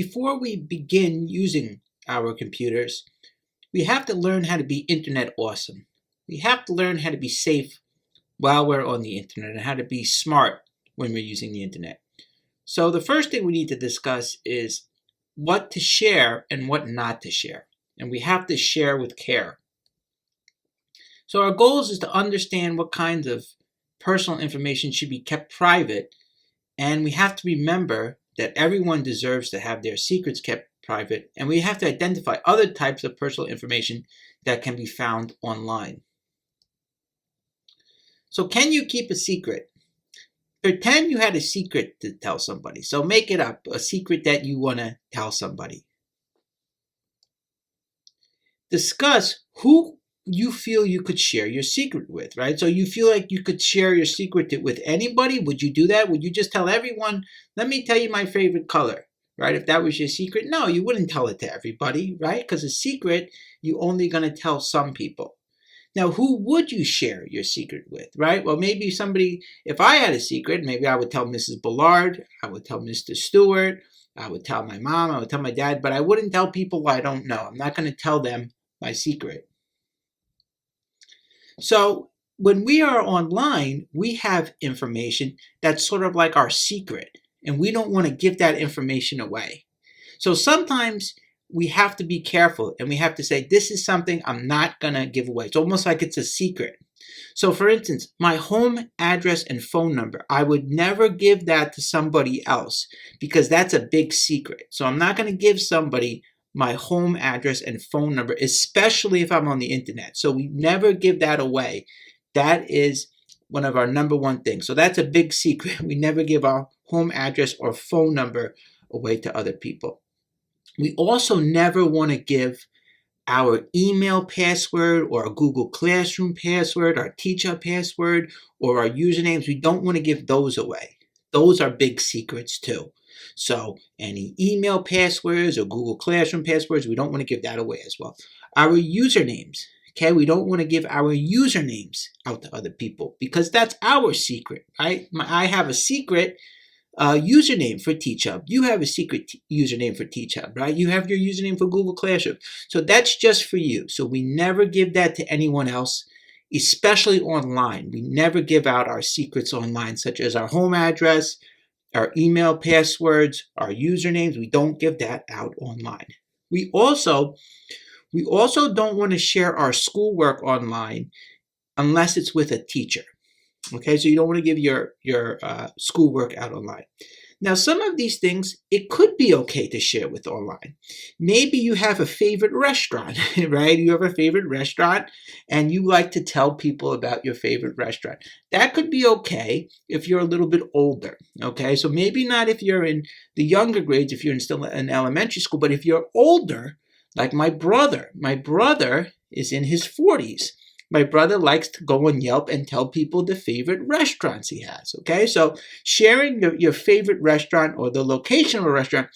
before we begin using our computers, we have to learn how to be internet awesome. We have to learn how to be safe while we're on the internet and how to be smart when we're using the internet. So the first thing we need to discuss is what to share and what not to share. And we have to share with care. So our goals is to understand what kinds of personal information should be kept private, and we have to remember that everyone deserves to have their secrets kept private, and we have to identify other types of personal information that can be found online. So can you keep a secret? Pretend you had a secret to tell somebody. So make it up, a secret that you want to tell somebody. Discuss who you feel you could share your secret with, right? So you feel like you could share your secret with anybody. Would you do that? Would you just tell everyone, let me tell you my favorite color, right? If that was your secret? No, you wouldn't tell it to everybody, right? Because a secret, you're only going to tell some people. Now, who would you share your secret with, right? Well, maybe somebody, if I had a secret, maybe I would tell Mrs. Ballard, I would tell Mr. Stewart, I would tell my mom, I would tell my dad, but I wouldn't tell people I don't know. I'm not going to tell them my secret. So when we are online, we have information that's sort of like our secret, and we don't want to give that information away. So sometimes we have to be careful, and we have to say, this is something I'm not going to give away. It's almost like it's a secret. So for instance, my home address and phone number, I would never give that to somebody else because that's a big secret. So I'm not going to give somebody my home address and phone number, especially if I'm on the internet. So we never give that away. That is one of our number one things. So that's a big secret. We never give our home address or phone number away to other people. We also never want to give our email password or a Google Classroom password, our teacher password, or our usernames. We don't want to give those away. Those are big secrets too. So any email passwords or Google Classroom passwords, we don't want to give that away as well. Our usernames, okay? We don't want to give our usernames out to other people because that's our secret, right? I have a secret username for TeachHub. You have a secret username for TeachHub, right? You have your username for Google Classroom. So that's just for you. So we never give that to anyone else, especially online. We never give out our secrets online, such as our home address, our email passwords, our usernames. We don't give that out online. We also don't want to share our schoolwork online unless it's with a teacher. Okay, so you don't want to give your schoolwork out online. Now, some of these things, it could be okay to share with online. Maybe you have a favorite restaurant, right? You have a favorite restaurant and you like to tell people about your favorite restaurant. That could be okay if you're a little bit older, okay? So maybe not if you're in the younger grades, if you're still in elementary school, but if you're older, like my brother is in his 40s. My brother likes to go on Yelp and tell people the favorite restaurants he has, okay? So sharing your favorite restaurant or the location of a restaurant,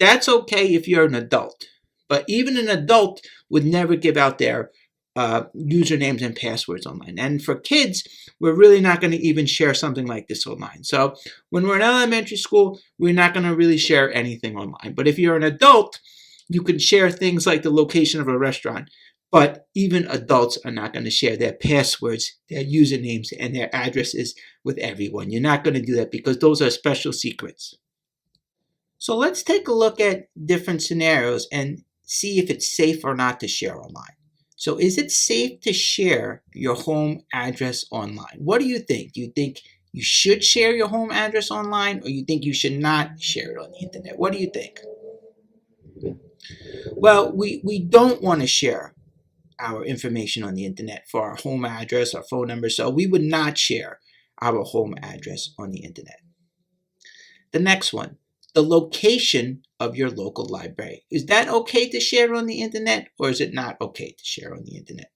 that's okay if you're an adult. But even an adult would never give out their usernames and passwords online. And for kids, we're really not going to even share something like this online. So when we're in elementary school, we're not going to really share anything online. But if you're an adult, you can share things like the location of a restaurant. But even adults are not going to share their passwords, their usernames, and their addresses with everyone. You're not going to do that because those are special secrets. So let's take a look at different scenarios and see if it's safe or not to share online. So is it safe to share your home address online? What do you think? Do you think you should share your home address online, or you think you should not share it on the internet? What do you think? Well, we don't want to share our information on the internet for our home address, our phone number, so we would not share our home address on the internet. The next one, the location of your local library. Is that okay to share on the internet, or is it not okay to share on the internet?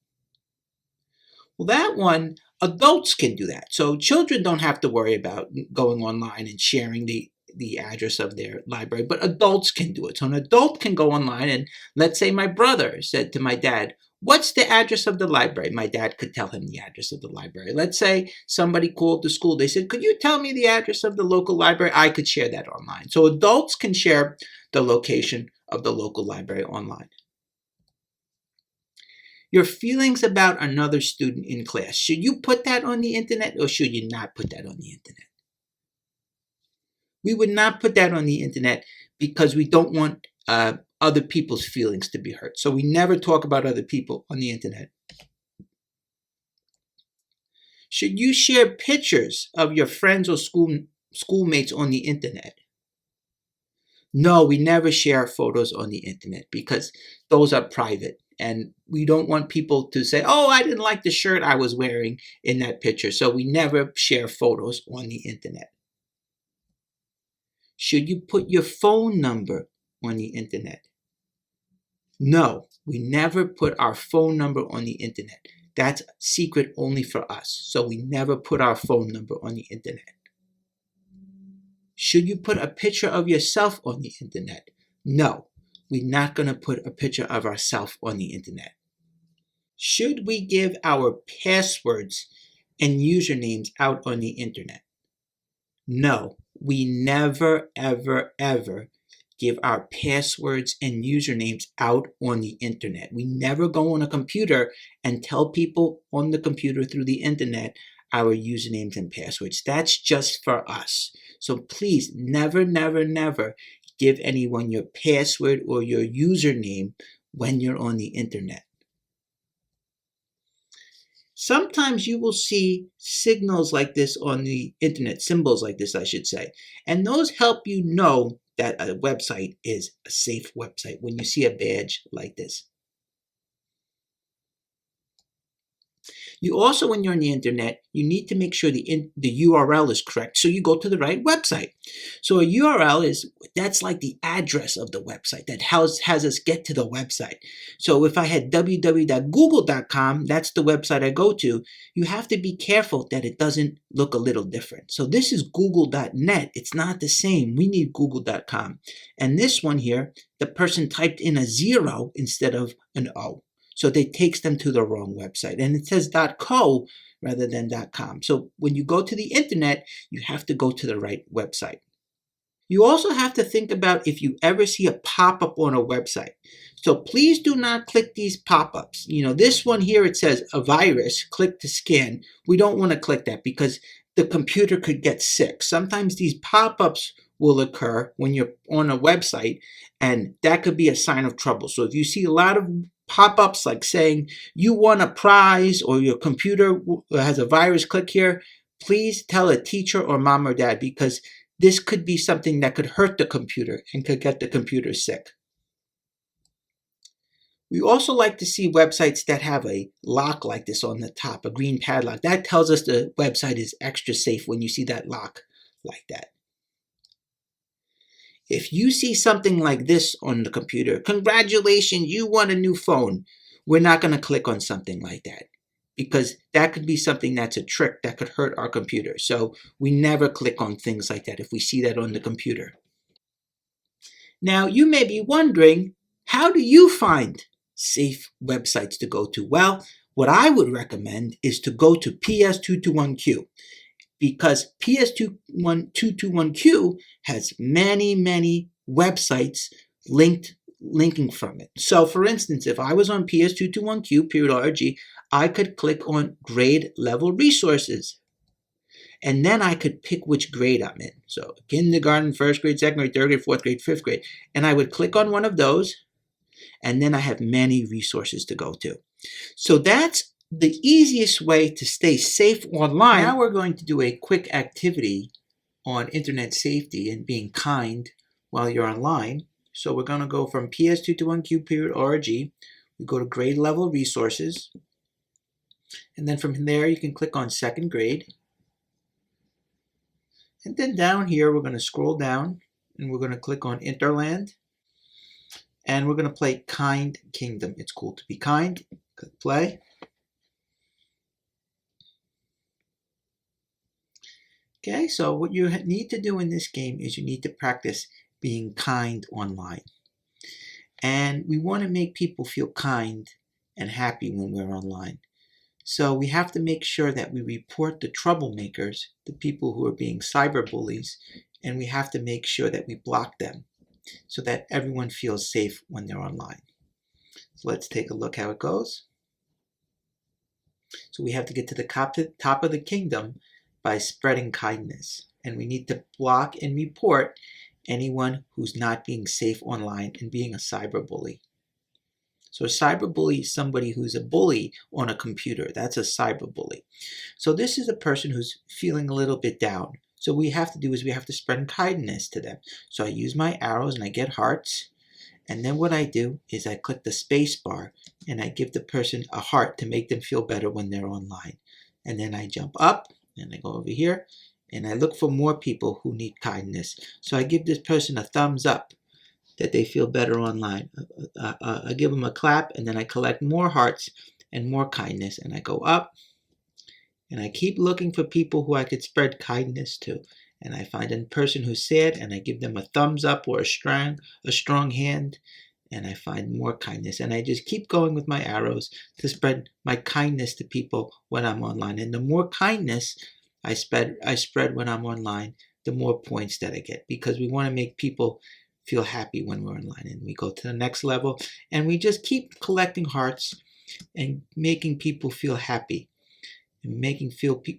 Well, that one, adults can do that. So children don't have to worry about going online and sharing the address of their library, but adults can do it. So an adult can go online and let's say my brother said to my dad, What's the address of the library? My dad could tell him the address of the library. Let's say somebody called the school. They said, could you tell me the address of the local library? I could share that online. So adults can share the location of the local library online. Your feelings about another student in class. Should you put that on the internet or should you not put that on the internet? We would not put that on the internet because we don't want other people's feelings to be hurt. So we never talk about other people on the internet. Should you share pictures of your friends or schoolmates on the internet? No, we never share photos on the internet because those are private. And we don't want people to say, oh, I didn't like the shirt I was wearing in that picture. So we never share photos on the internet. Should you put your phone number on the internet? No, we never put our phone number on the internet. That's secret only for us. So we never put our phone number on the internet. Should you put a picture of yourself on the internet? No, we're not going to put a picture of ourselves on the internet. Should we give our passwords and usernames out on the internet? No, we never, ever, ever give our passwords and usernames out on the internet. We never go on a computer and tell people on the computer through the internet our usernames and passwords. That's just for us. So please never, never, never give anyone your password or your username when you're on the internet. Sometimes you will see signals like this on the internet, symbols like this, I should say, and those help you know that a website is a safe website when you see a badge like this. You also, when you're on the internet, you need to make sure the URL is correct, so you go to the right website. So a URL that's like the address of the website that has us get to the website. So if I had www.google.com, that's the website I go to, you have to be careful that it doesn't look a little different. So this is google.net. It's not the same. We need google.com. And this one here, the person typed in a 0 instead of an O. So it takes them to the wrong website. And it says .co rather than .com. So when you go to the internet, you have to go to the right website. You also have to think about if you ever see a pop-up on a website. So please do not click these pop-ups. You know, this one here, it says a virus, click to scan. We don't want to click that because the computer could get sick. Sometimes these pop-ups will occur when you're on a website, and that could be a sign of trouble. So if you see a lot of pop-ups like saying you won a prize or your computer has a virus, click here, please tell a teacher or mom or dad because this could be something that could hurt the computer and could get the computer sick. We also like to see websites that have a lock like this on the top, a green padlock. That tells us the website is extra safe when you see that lock like that. If you see something like this on the computer, congratulations, you won a new phone. We're not going to click on something like that because that could be something that's a trick that could hurt our computer. So we never click on things like that if we see that on the computer. Now, you may be wondering, how do you find safe websites to go to? Well, what I would recommend is to go to PS221Q. Because PS221Q has many, many websites linking from it. So for instance, if I was on PS221Q.org, I could click on grade level resources. And then I could pick which grade I'm in. So kindergarten, first grade, second grade, third grade, fourth grade, fifth grade. And I would click on one of those. And then I have many resources to go to. So that's the easiest way to stay safe online. Now we're going to do a quick activity on internet safety and being kind while you're online. So we're going to go from PS221Q.org. We go to grade level resources. And then from there you can click on second grade. And then down here we're going to scroll down and we're going to click on Interland. And we're going to play Kind Kingdom. It's cool to be kind. Click play. Okay, so what you need to do in this game is you need to practice being kind online. And we want to make people feel kind and happy when we're online. So we have to make sure that we report the troublemakers, the people who are being cyberbullies, and we have to make sure that we block them so that everyone feels safe when they're online. So let's take a look how it goes. So we have to get to the top of the kingdom by spreading kindness. And we need to block and report anyone who's not being safe online and being a cyberbully. So a cyberbully is somebody who's a bully on a computer. That's a cyberbully. So this is a person who's feeling a little bit down. So what we have to do is we have to spread kindness to them. So I use my arrows and I get hearts. And then what I do is I click the space bar and I give the person a heart to make them feel better when they're online. And then I jump up and I go over here and I look for more people who need kindness. So I give this person a thumbs up that they feel better online. I give them a clap and then I collect more hearts and more kindness and I go up and I keep looking for people who I could spread kindness to. And I find a person who's sad and I give them a thumbs up or a strong hand, and I find more kindness. And I just keep going with my arrows to spread my kindness to people when I'm online. And the more kindness I spread when I'm online, the more points that I get, because we want to make people feel happy when we're online. And we go to the next level and we just keep collecting hearts and making people feel happy and making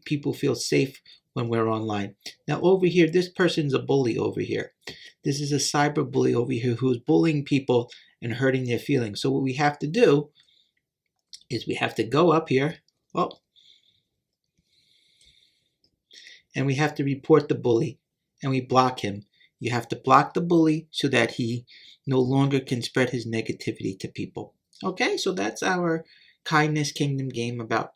people feel safe when we're online. Now over here, this person's a bully over here. This is a cyberbully over here who's bullying people and hurting their feelings. So what we have to do is we have to go up here, and we have to report the bully and we block him. You have to block the bully so that he no longer can spread his negativity to people. Okay, so that's our Kindness Kingdom game about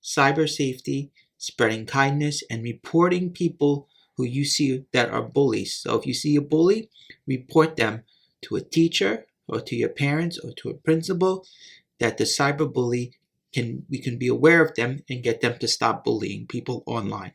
cyber safety, spreading kindness, and reporting people who you see that are bullies. So if you see a bully, report them to a teacher or to your parents or to a principal, that the cyberbully we can be aware of them and get them to stop bullying people online.